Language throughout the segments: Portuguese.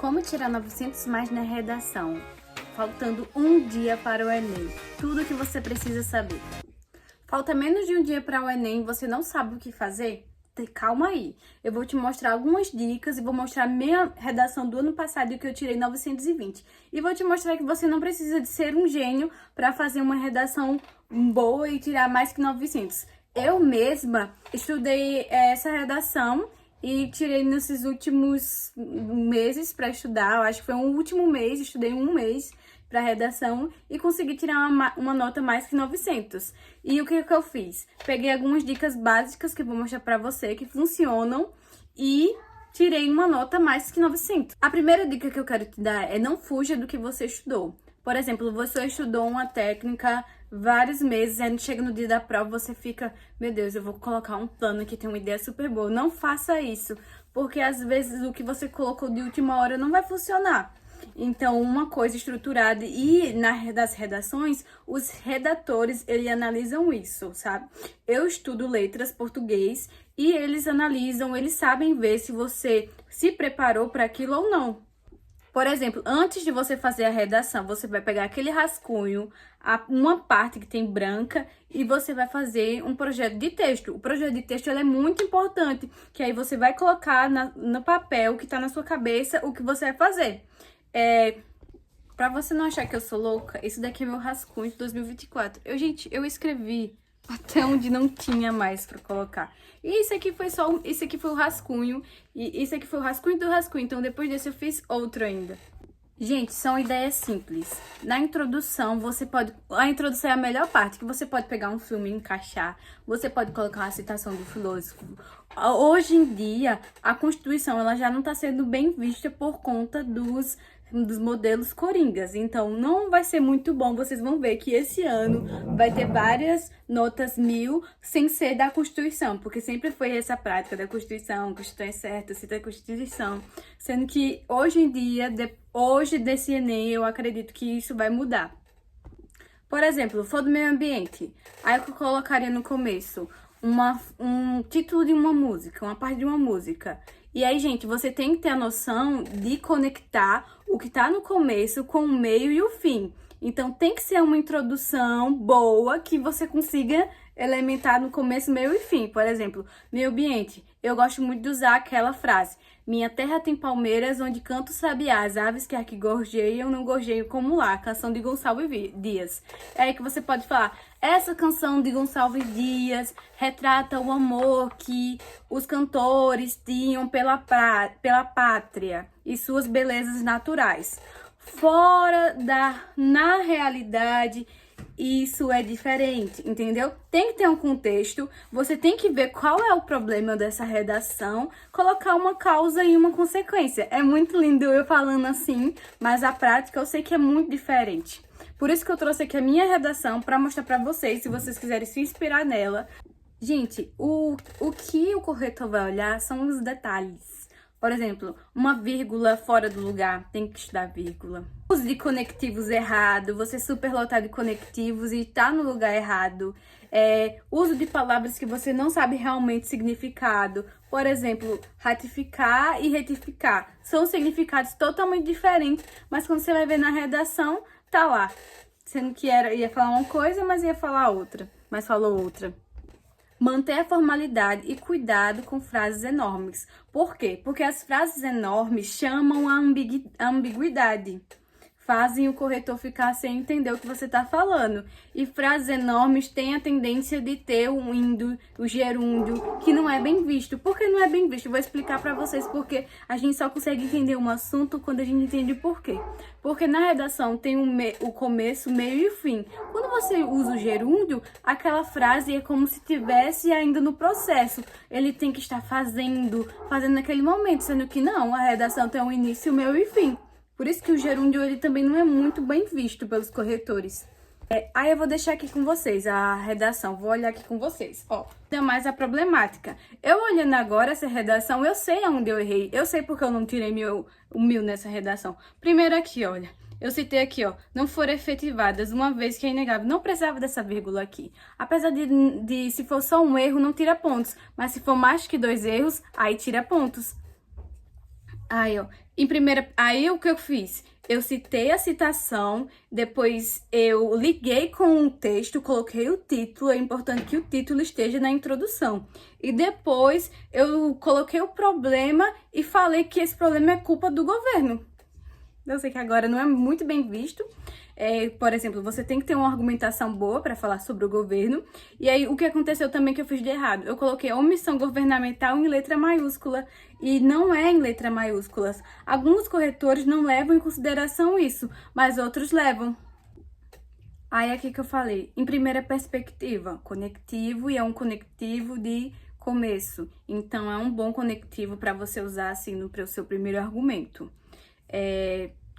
Como tirar 900 mais na redação? Faltando um dia para o Enem. Tudo o que você precisa saber. Falta menos de um dia para o Enem, você não sabe o que fazer? Calma aí. Eu vou te mostrar algumas dicas e vou mostrar minha redação do ano passado que eu tirei 920. E vou te mostrar que você não precisa de ser um gênio para fazer uma redação boa e tirar mais que 900. Eu mesma estudei essa redação e tirei nesses últimos meses para estudar. Eu acho que foi um último mês, estudei um mês para redação e consegui tirar uma nota mais que 900. E o que eu fiz? Peguei algumas dicas básicas que eu vou mostrar para você que funcionam e tirei uma nota mais que 900. A primeira dica que eu quero te dar é não fuja do que você estudou. Por exemplo, você estudou uma técnica vários meses, aí chega no dia da prova, você fica, meu Deus, eu vou colocar um plano que tem uma ideia super boa. Não faça isso, porque às vezes o que você colocou de última hora não vai funcionar. Então, uma coisa estruturada e das redações, os redatores, eles analisam isso, sabe? Eu estudo letras, português, e eles analisam, eles sabem ver se você se preparou para aquilo ou não. Por exemplo, antes de você fazer a redação, você vai pegar aquele rascunho, uma parte que tem branca, e você vai fazer um projeto de texto. O projeto de texto ele é muito importante, que aí você vai colocar no papel que está na sua cabeça o que você vai fazer. Pra você não achar que eu sou louca, esse daqui é meu rascunho de 2024. Gente, eu escrevi até onde não tinha mais pra colocar. E isso aqui foi o rascunho, e isso aqui foi o rascunho do rascunho. Então depois desse eu fiz outro ainda. Gente, são ideias simples. Na introdução, a introdução é a melhor parte, que você pode pegar um filme e encaixar, você pode colocar uma citação do filósofo. Hoje em dia, a Constituição ela já não está sendo bem vista por conta dos modelos coringas. Então, não vai ser muito bom. Vocês vão ver que esse ano vai ter várias notas 1000 sem ser da Constituição, porque sempre foi essa prática da Constituição, Constituição é certa, cita a Constituição. Sendo que hoje em dia, hoje desse Enem, eu acredito que isso vai mudar. Por exemplo, for do meio ambiente, aí eu colocaria no começo um título de uma música, uma parte de uma música. E aí, gente, você tem que ter a noção de conectar o que tá no começo com o meio e o fim. Então, tem que ser uma introdução boa que você consiga elementar no começo, meio e fim. Por exemplo, meio ambiente. Eu gosto muito de usar aquela frase: minha terra tem palmeiras onde canto sabiás, aves que aqui gorjeiam, não gorjeio como lá. Canção de Gonçalves Dias. É aí que você pode falar: essa canção de Gonçalves Dias retrata o amor que os cantores tinham pela pátria e suas belezas naturais. Na realidade, isso é diferente, entendeu? Tem que ter um contexto, você tem que ver qual é o problema dessa redação, colocar uma causa e uma consequência. É muito lindo eu falando assim, mas a prática eu sei que é muito diferente. Por isso que eu trouxe aqui a minha redação para mostrar para vocês, se vocês quiserem se inspirar nela. Gente, o que o corretor vai olhar são os detalhes. Por exemplo, uma vírgula fora do lugar, tem que estudar vírgula. Uso de conectivos errado, você superlotar de conectivos e tá no lugar errado. Uso de palavras que você não sabe realmente significado. Por exemplo, ratificar e retificar. São significados totalmente diferentes, mas quando você vai ver na redação, tá lá. Sendo que ia falar uma coisa, mas ia falar outra. Mas falou outra. Manter a formalidade e cuidado com frases enormes. Por quê? Porque as frases enormes chamam a ambiguidade. Fazem o corretor ficar sem entender o que você está falando. E frases enormes têm a tendência de ter o indo, o gerúndio, que não é bem visto. Por que não é bem visto? Eu vou explicar para vocês porque a gente só consegue entender um assunto quando a gente entende o porquê. Porque na redação tem o começo, meio e o fim. Quando você usa o gerúndio, aquela frase é como se estivesse ainda no processo. Ele tem que estar fazendo naquele momento, sendo que não, a redação tem um início, meio e fim. Por isso que o gerúndio ele também não é muito bem visto pelos corretores. Aí eu vou deixar aqui com vocês a redação, vou olhar aqui com vocês. Ainda mais a problemática. Eu olhando agora essa redação, eu sei aonde eu errei. Eu sei porque eu não tirei o 1000 nessa redação. Primeiro aqui, olha. Eu citei aqui, não foram efetivadas, uma vez que é inegável. Não precisava dessa vírgula aqui. Apesar de se for só um erro, não tira pontos. Mas se for mais que 2 erros, aí tira pontos. Aí, Aí o que eu fiz? Eu citei a citação, depois eu liguei com o texto, coloquei o título, é importante que o título esteja na introdução. E depois eu coloquei o problema e falei que esse problema é culpa do governo. Eu sei que agora não é muito bem visto. Por exemplo, você tem que ter uma argumentação boa para falar sobre o governo. E aí, o que aconteceu também que eu fiz de errado? Eu coloquei omissão governamental em letra maiúscula e não é em letra maiúsculas. Alguns corretores não levam em consideração isso, mas outros levam. Aí, aqui que eu falei, em primeira perspectiva, conectivo, e é um conectivo de começo. Então, é um bom conectivo para você usar assim no seu primeiro argumento.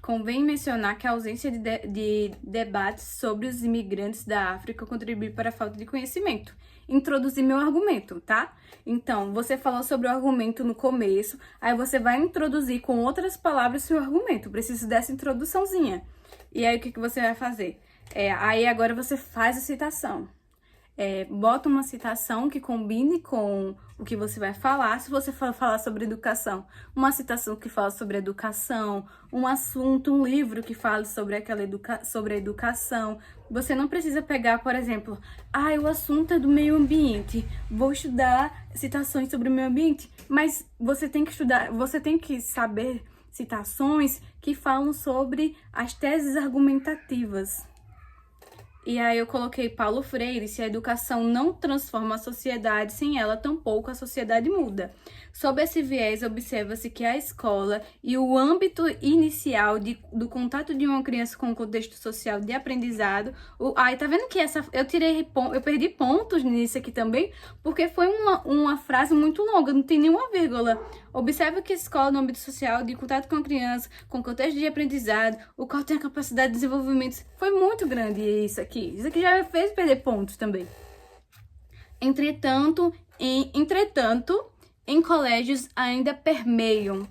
Convém mencionar que a ausência de debates sobre os imigrantes da África contribui para a falta de conhecimento. Introduzir meu argumento, tá? Então, você falou sobre o argumento no começo, aí você vai introduzir com outras palavras seu argumento. Preciso dessa introduçãozinha. E aí, o que você vai fazer? Aí agora você faz a citação. Bota uma citação que combine com o que você vai falar. Se você for falar sobre educação, uma citação que fala sobre educação, um assunto, um livro que fale sobre sobre a educação. Você não precisa pegar, por exemplo, o assunto é do meio ambiente, vou estudar citações sobre o meio ambiente, mas você tem que estudar, você tem que saber citações que falam sobre as teses argumentativas. E aí eu coloquei Paulo Freire: se a educação não transforma a sociedade, sem ela tampouco a sociedade muda. Sob esse viés, observa-se que a escola e o âmbito inicial do contato de uma criança com o contexto social de aprendizado... tá vendo que eu perdi pontos nisso aqui também, porque foi uma frase muito longa, não tem nenhuma vírgula. Observa que a escola, no âmbito social, de contato com a criança, com contexto de aprendizado, o qual tem a capacidade de desenvolvimento. Foi muito grande isso aqui. Isso aqui já me fez perder pontos também. Entretanto, em colégios ainda permeio.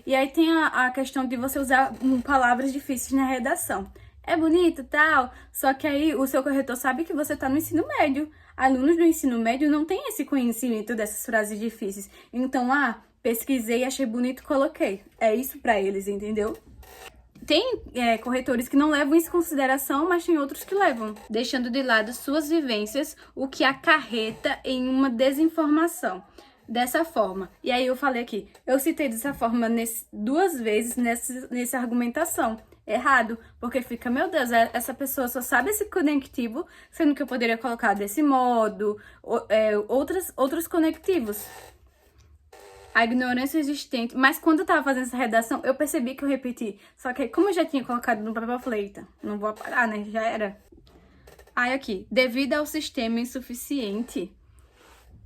E aí tem a questão de você usar palavras difíceis na redação. É bonito e tal, só que aí o seu corretor sabe que você está no ensino médio. Alunos do ensino médio não têm esse conhecimento dessas frases difíceis. Então, pesquisei, achei bonito, coloquei. É isso para eles, entendeu? Tem corretores que não levam isso em consideração, mas tem outros que levam, deixando de lado suas vivências, o que acarreta em uma desinformação. Dessa forma. E aí eu falei aqui, eu citei dessa forma duas vezes nessa argumentação. Errado, porque fica, meu Deus, essa pessoa só sabe esse conectivo, sendo que eu poderia colocar desse modo, outros conectivos. A ignorância existente. Mas quando eu tava fazendo essa redação, eu percebi que eu repeti. Só que como eu já tinha colocado no papel, eu falei, eita, não vou apagar, né? Já era. Aí aqui, devido ao sistema insuficiente.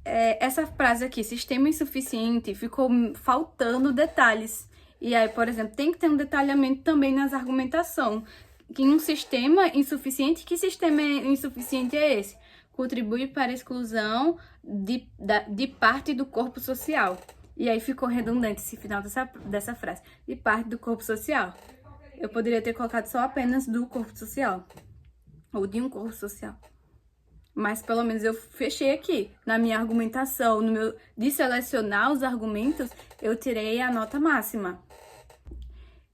Essa frase aqui, sistema insuficiente, ficou faltando detalhes. E aí, por exemplo, tem que ter um detalhamento também nas argumentações. Que um sistema insuficiente, que sistema insuficiente é esse? Contribui para a exclusão de parte do corpo social. E aí ficou redundante esse final dessa frase. De parte do corpo social. Eu poderia ter colocado só apenas do corpo social. Ou de um corpo social. Mas pelo menos eu fechei aqui. Na minha argumentação, de selecionar os argumentos, eu tirei a nota máxima.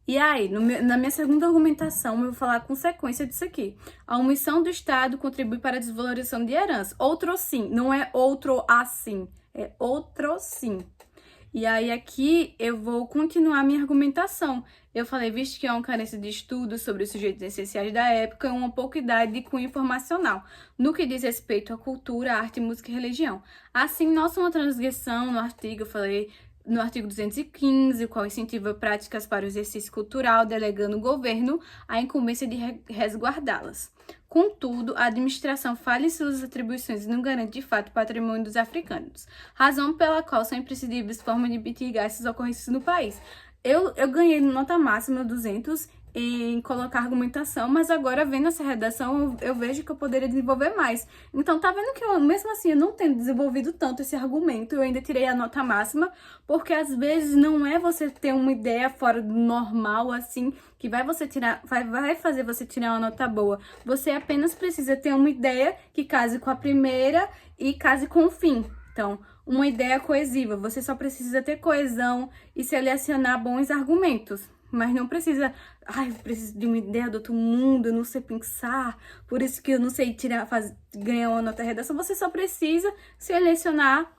E aí, na minha segunda argumentação, eu vou falar a consequência disso aqui. A omissão do Estado contribui para a desvalorização de herança. Outro sim, não é outro assim, é outro sim. E aí aqui eu vou continuar minha argumentação. Eu falei, visto que há uma carência de estudos sobre os sujeitos essenciais da época e uma pouca idade de cunho informacional, no que diz respeito à cultura, arte, música e religião. Assim, nossa uma transgressão no artigo, eu falei... No artigo 215, o qual incentiva práticas para o exercício cultural, delegando o governo a incumbência de resguardá-las. Contudo, a administração falha em suas atribuições e não garante de fato o patrimônio dos africanos, razão pela qual são imprescindíveis formas de mitigar essas ocorrências no país. Eu ganhei nota máxima 200 em colocar argumentação, mas agora vendo essa redação eu vejo que eu poderia desenvolver mais. Então tá vendo que eu, mesmo assim, eu não tendo desenvolvido tanto esse argumento, eu ainda tirei a nota máxima, porque às vezes não é você ter uma ideia fora do normal, assim, que vai fazer você tirar uma nota boa. Você apenas precisa ter uma ideia que case com a primeira e case com o fim. Então, uma ideia coesiva. Você só precisa ter coesão e selecionar bons argumentos. Mas não precisa, eu preciso de uma ideia do outro mundo, eu não sei pensar, por isso que eu não sei ganhar uma nota redação. Você só precisa selecionar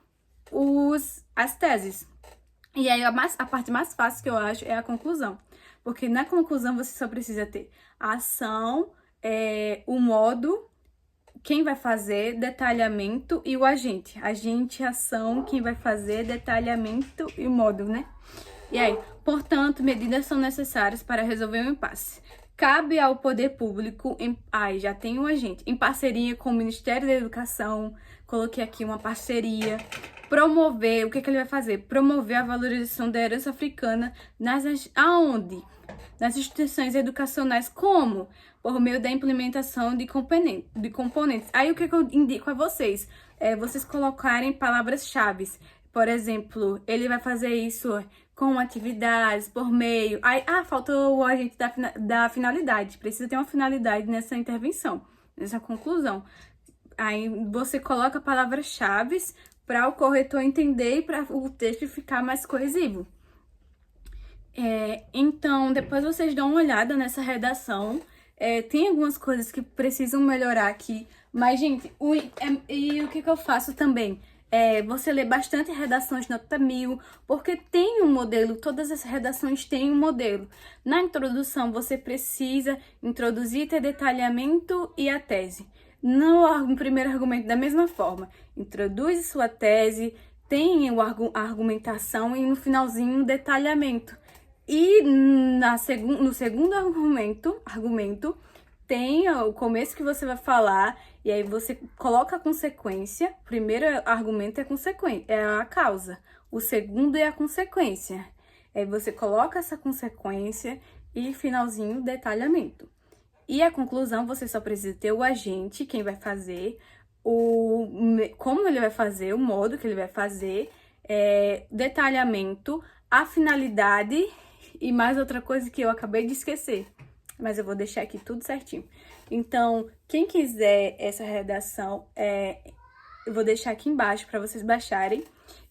as teses. E aí a parte mais fácil que eu acho é a conclusão. Porque na conclusão você só precisa ter a ação, o modo, quem vai fazer, detalhamento e o agente. Agente, ação, quem vai fazer, detalhamento e o modo, né? E aí, portanto, medidas são necessárias para resolver o impasse. Cabe ao poder público, já tem um agente, em parceria com o Ministério da Educação, coloquei aqui uma parceria, promover, o que ele vai fazer? Promover a valorização da herança africana aonde? Nas instituições educacionais, como? Por meio da implementação de componentes. Aí o que eu indico a vocês? Vocês colocarem palavras-chave. Por exemplo, ele vai fazer isso com atividades, por meio... faltou o agente da finalidade. Precisa ter uma finalidade nessa intervenção, nessa conclusão. Aí você coloca palavras-chave para o corretor entender e para o texto ficar mais coesivo. Então, depois vocês dão uma olhada nessa redação. Tem algumas coisas que precisam melhorar aqui. Mas, gente, e o que eu faço também? Você lê bastante redações nota 1000, porque tem um modelo, todas as redações têm um modelo. Na introdução, você precisa introduzir, ter detalhamento e a tese. No primeiro argumento, da mesma forma, introduz sua tese, tem a argumentação e no finalzinho, um detalhamento. E no segundo argumento, tem o começo que você vai falar, e aí você coloca a consequência. O primeiro argumento é a causa, o segundo é a consequência. Aí você coloca essa consequência e finalzinho, detalhamento. E a conclusão, você só precisa ter o agente, quem vai fazer, como ele vai fazer, o modo que ele vai fazer, detalhamento, a finalidade e mais outra coisa que eu acabei de esquecer. Mas eu vou deixar aqui tudo certinho. Então, quem quiser essa redação, eu vou deixar aqui embaixo para vocês baixarem.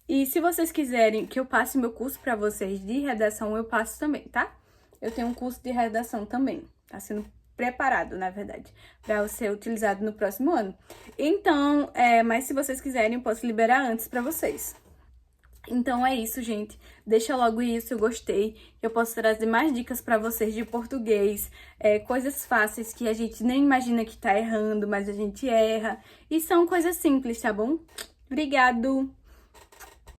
E se vocês quiserem que eu passe meu curso para vocês de redação, eu passo também, tá? Eu tenho um curso de redação também. Tá sendo preparado, na verdade, para ser utilizado no próximo ano. Então, mas se vocês quiserem, eu posso liberar antes para vocês. Então é isso, gente. Deixa logo isso, eu gostei. Eu posso trazer mais dicas para vocês de português, coisas fáceis que a gente nem imagina que tá errando, mas a gente erra. E são coisas simples, tá bom? Obrigado!